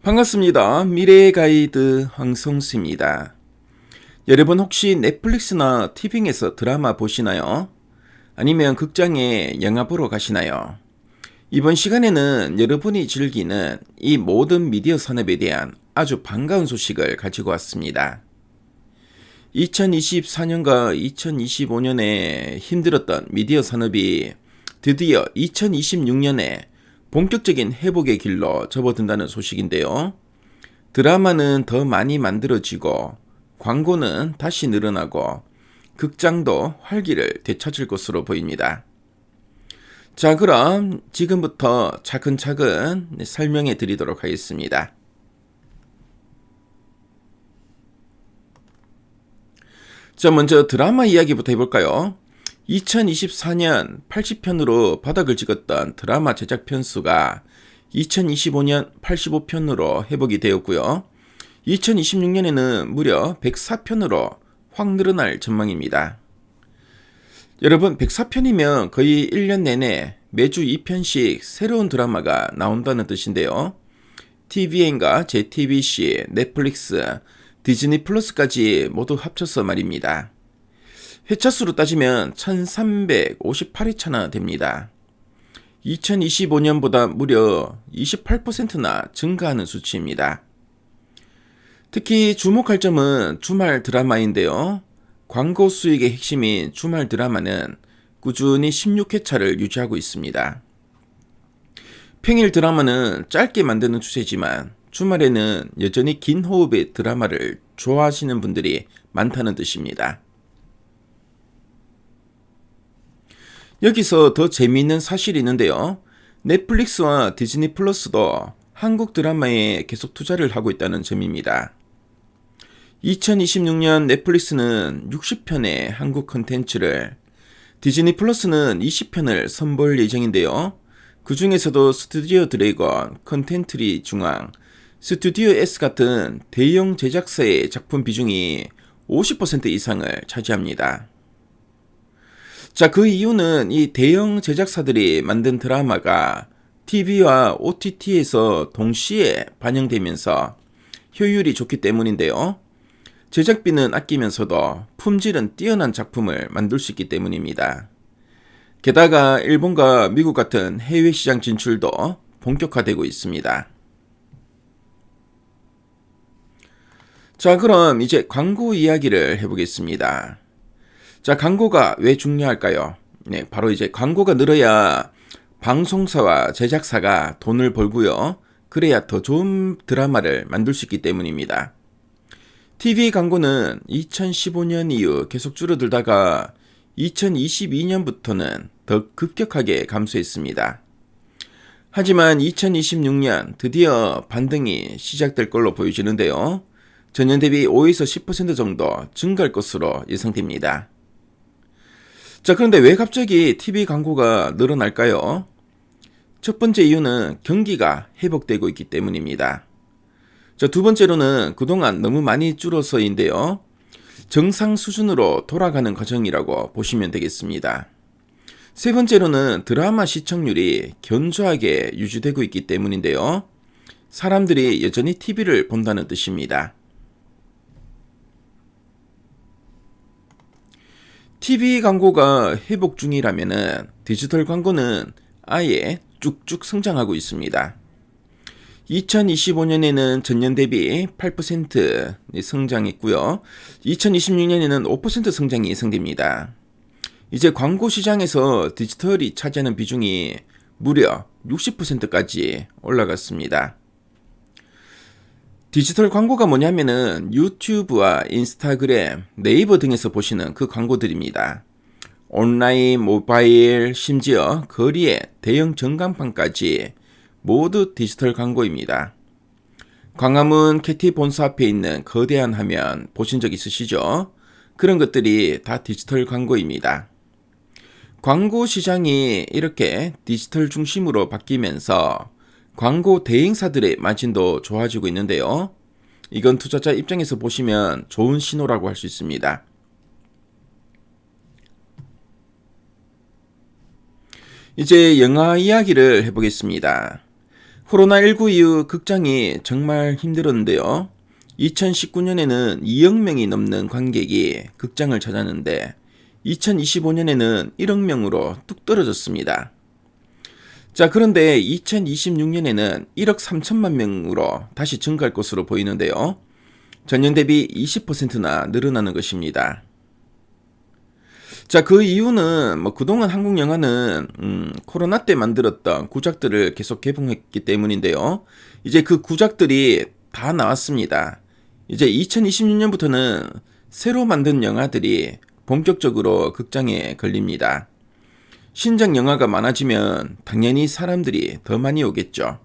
반갑습니다. 미래의 가이드 황성수입니다. 여러분 혹시 넷플릭스나 티빙에서 드라마 보시나요? 아니면 극장에 영화 보러 가시나요? 이번 시간에는 여러분이 즐기는 이 모든 미디어 산업에 대한 아주 반가운 소식을 가지고 왔습니다. 2024년과 2025년에 힘들었던 미디어 산업이 드디어 2026년에 본격적인 회복의 길로 접어든다는 소식인데요. 드라마는 더 많이 만들어지고 광고는 다시 늘어나고 극장도 활기를 되찾을 것으로 보입니다. 자, 그럼 지금부터 차근차근 설명해 드리도록 하겠습니다. 자, 먼저 드라마 이야기부터 해볼까요? 2024년 80편으로 바닥을 찍었던 드라마 제작 편수가 2025년 85편으로 회복이 되었고요. 2026년에는 무려 104편으로 확 늘어날 전망입니다. 여러분, 104편이면 거의 1년 내내 매주 2편씩 새로운 드라마가 나온다는 뜻인데요. TVN과 JTBC, 넷플릭스, 디즈니 플러스까지 모두 합쳐서 말입니다. 회차 수로 따지면 1358회차나 됩니다. 2025년보다 무려 28%나 증가하는 수치입니다. 특히 주목할 점은 주말 드라마인데요. 광고 수익의 핵심인 주말 드라마는 꾸준히 16회차를 유지하고 있습니다. 평일 드라마는 짧게 만드는 추세지만 주말에는 여전히 긴 호흡의 드라마를 좋아하시는 분들이 많다는 뜻입니다. 여기서 더 재미있는 사실이 있는데요. 넷플릭스와 디즈니 플러스도 한국 드라마에 계속 투자를 하고 있다는 점입니다. 2026년 넷플릭스는 60편의 한국 컨텐츠를, 디즈니 플러스는 20편을 선보일 예정인데요. 그 중에서도 스튜디오 드래곤, 컨텐트리 중앙, 스튜디오 S 같은 대형 제작사의 작품 비중이 50% 이상을 차지합니다. 자, 그 이유는 이 대형 제작사들이 만든 드라마가 TV와 OTT에서 동시에 반영되면서 효율이 좋기 때문인데요. 제작비는 아끼면서도 품질은 뛰어난 작품을 만들 수 있기 때문입니다. 게다가 일본과 미국 같은 해외 시장 진출도 본격화되고 있습니다. 자, 그럼 이제 광고 이야기를 해보겠습니다. 자, 광고가 왜 중요할까요? 네, 바로 이제 광고가 늘어야 방송사와 제작사가 돈을 벌고요. 그래야 더 좋은 드라마를 만들 수 있기 때문입니다. TV 광고는 2015년 이후 계속 줄어들다가 2022년부터는 더 급격하게 감소했습니다. 하지만 2026년 드디어 반등이 시작될 걸로 보여지는데요. 전년 대비 5에서 10% 정도 증가할 것으로 예상됩니다. 자, 그런데 왜 갑자기 TV 광고가 늘어날까요? 첫 번째 이유는 경기가 회복되고 있기 때문입니다. 자, 두 번째로는 그동안 너무 많이 줄어서인데요. 정상 수준으로 돌아가는 과정이라고 보시면 되겠습니다. 세 번째로는 드라마 시청률이 견조하게 유지되고 있기 때문인데요. 사람들이 여전히 TV를 본다는 뜻입니다. TV 광고가 회복 중이라면 디지털 광고는 아예 쭉쭉 성장하고 있습니다. 2025년에는 전년 대비 8% 성장했고요. 2026년에는 5% 성장이 예상됩니다. 이제 광고 시장에서 디지털이 차지하는 비중이 무려 60%까지 올라갔습니다. 디지털 광고가 뭐냐면은 유튜브와 인스타그램, 네이버 등에서 보시는 그 광고들입니다. 온라인, 모바일, 심지어 거리의 대형 전광판까지 모두 디지털 광고입니다. 광화문 캐티 본사 앞에 있는 거대한 화면 보신 적 있으시죠? 그런 것들이 다 디지털 광고입니다. 광고 시장이 이렇게 디지털 중심으로 바뀌면서 광고 대행사들의 마진도 좋아지고 있는데요. 이건 투자자 입장에서 보시면 좋은 신호라고 할 수 있습니다. 이제 영화 이야기를 해보겠습니다. 코로나19 이후 극장이 정말 힘들었는데요. 2019년에는 2억 명이 넘는 관객이 극장을 찾았는데 2025년에는 1억 명으로 뚝 떨어졌습니다. 자, 그런데 2026년에는 1억 3천만 명으로 다시 증가할 것으로 보이는데요. 전년 대비 20%나 늘어나는 것입니다. 자, 그 이유는 그동안 한국 영화는 코로나 때 만들었던 구작들을 계속 개봉했기 때문인데요. 이제 그 구작들이 다 나왔습니다. 이제 2026년부터는 새로 만든 영화들이 본격적으로 극장에 걸립니다. 신작 영화가 많아지면 당연히 사람들이 더 많이 오겠죠.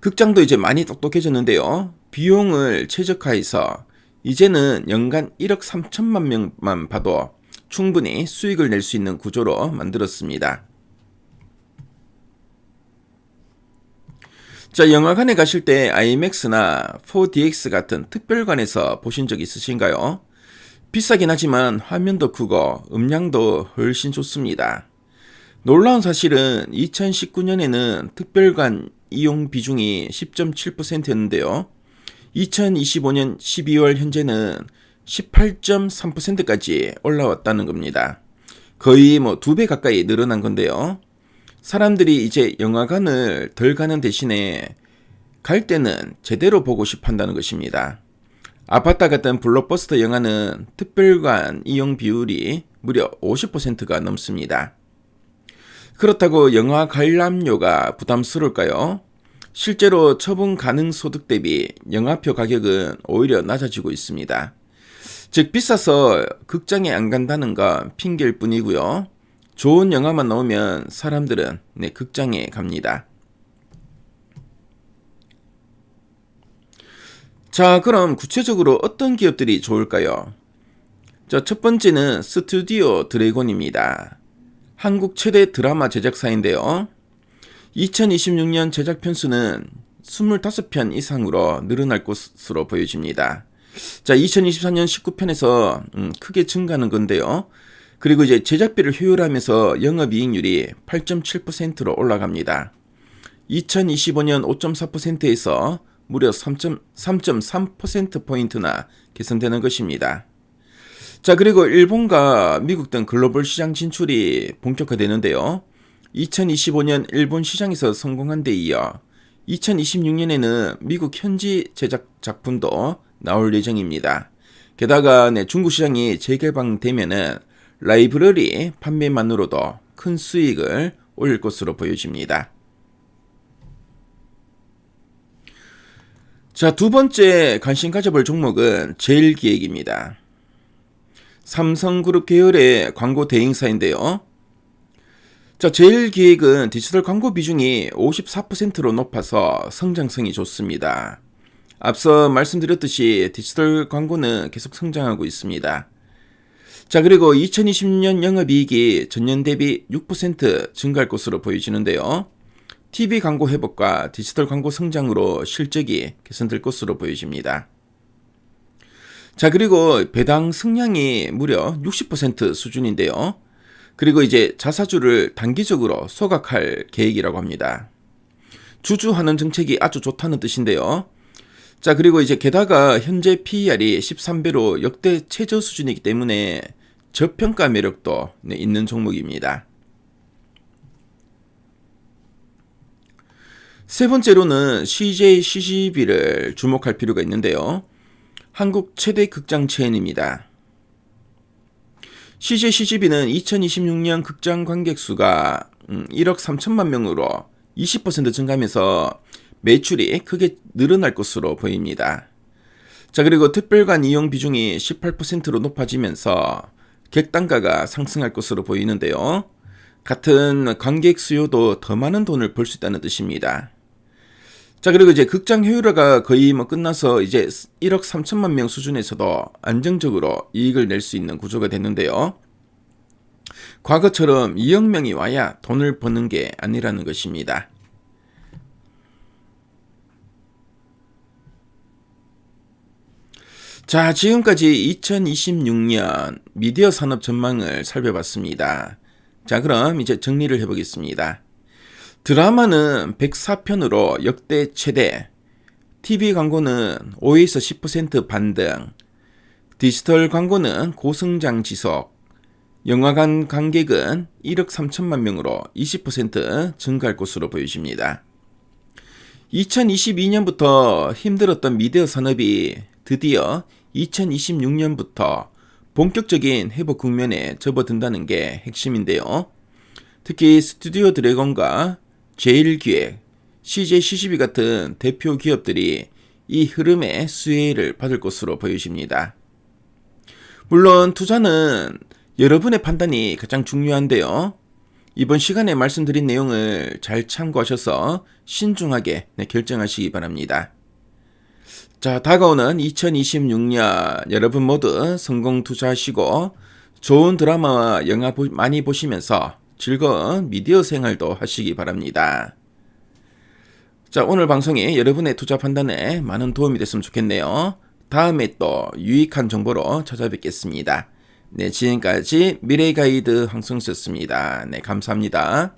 극장도 이제 많이 똑똑해졌는데요. 비용을 최적화해서 이제는 연간 1억 3천만 명만 봐도 충분히 수익을 낼 수 있는 구조로 만들었습니다. 자, 영화관에 가실 때 IMAX나 4DX 같은 특별관에서 보신 적 있으신가요? 비싸긴 하지만 화면도 크고 음량도 훨씬 좋습니다. 놀라운 사실은 2019년에는 특별관 이용 비중이 10.7%였는데요. 2025년 12월 현재는 18.3%까지 올라왔다는 겁니다. 거의 2배 가까이 늘어난 건데요. 사람들이 이제 영화관을 덜 가는 대신에 갈 때는 제대로 보고 싶어 한다는 것입니다. 아바타 같은 블록버스터 영화는 특별관 이용 비율이 무려 50%가 넘습니다. 그렇다고 영화 관람료가 부담스러울까요? 실제로 처분 가능 소득 대비 영화표 가격은 오히려 낮아지고 있습니다. 즉 비싸서 극장에 안 간다는 건 핑계일 뿐이고요. 좋은 영화만 나오면 사람들은 극장에 갑니다. 자, 그럼 구체적으로 어떤 기업들이 좋을까요? 자, 첫 번째는 스튜디오 드래곤입니다. 한국 최대 드라마 제작사인데요. 2026년 제작 편수는 25편 이상으로 늘어날 것으로 보여집니다. 자, 2024년 19편에서 크게 증가하는 건데요. 그리고 이제 제작비를 효율하면서 영업이익률이 8.7%로 올라갑니다. 2025년 5.4%에서 무려 3.3%포인트나 개선되는 것입니다. 자, 그리고 일본과 미국 등 글로벌 시장 진출이 본격화되는데요. 2025년 일본 시장에서 성공한 데 이어 2026년에는 미국 현지 제작 작품도 나올 예정입니다. 게다가 중국 시장이 재개방되면은 라이브러리 판매만으로도 큰 수익을 올릴 것으로 보여집니다. 자, 두 번째 관심 가져볼 종목은 제일기획입니다. 삼성그룹 계열의 광고 대행사인데요. 자, 제일기획은 디지털 광고 비중이 54%로 높아서 성장성이 좋습니다. 앞서 말씀드렸듯이 디지털 광고는 계속 성장하고 있습니다. 자, 그리고 2020년 영업이익이 전년 대비 6% 증가할 것으로 보여지는데요. TV 광고 회복과 디지털 광고 성장으로 실적이 개선될 것으로 보여집니다. 자, 그리고 배당 승량이 무려 60% 수준인데요. 그리고 이제 자사주를 단기적으로 소각할 계획이라고 합니다. 주주환원 정책이 아주 좋다는 뜻인데요. 자, 그리고 이제 게다가 현재 PER이 13배로 역대 최저 수준이기 때문에 저평가 매력도 있는 종목입니다. 세 번째로는 CJ CGV를 주목할 필요가 있는데요. 한국 최대 극장 체인입니다. CJ CGV는 2026년 극장 관객 수가 1억 3천만 명으로 20% 증가하면서 매출이 크게 늘어날 것으로 보입니다. 자, 그리고 특별관 이용 비중이 18%로 높아지면서 객단가가 상승할 것으로 보이는데요. 같은 관객 수요도 더 많은 돈을 벌 수 있다는 뜻입니다. 자, 그리고 이제 극장 효율화가 거의 끝나서 이제 1억 3천만 명 수준에서도 안정적으로 이익을 낼 수 있는 구조가 됐는데요. 과거처럼 2억 명이 와야 돈을 버는 게 아니라는 것입니다. 자, 지금까지 2026년 미디어 산업 전망을 살펴봤습니다. 자, 그럼 이제 정리를 해보겠습니다. 드라마는 104편으로 역대 최대, TV 광고는 5에서 10% 반등, 디지털 광고는 고성장 지속, 영화관 관객은 1억 3천만 명으로 20% 증가할 것으로 보여집니다. 2022년부터 힘들었던 미디어 산업이 드디어 2026년부터 본격적인 회복 국면에 접어든다는 게 핵심인데요. 특히 스튜디오 드래곤과 제일기획, CJ-CGV 같은 대표 기업들이 이 흐름의 수혜를 받을 것으로 보여집니다. 물론 투자는 여러분의 판단이 가장 중요한데요. 이번 시간에 말씀드린 내용을 잘 참고하셔서 신중하게 결정하시기 바랍니다. 자, 다가오는 2026년 여러분 모두 성공 투자하시고 좋은 드라마와 영화 많이 보시면서 즐거운 미디어 생활도 하시기 바랍니다. 자, 오늘 방송이 여러분의 투자 판단에 많은 도움이 됐으면 좋겠네요. 다음에 또 유익한 정보로 찾아뵙겠습니다. 네, 지금까지 미래가이드 황성수였습니다. 네, 감사합니다.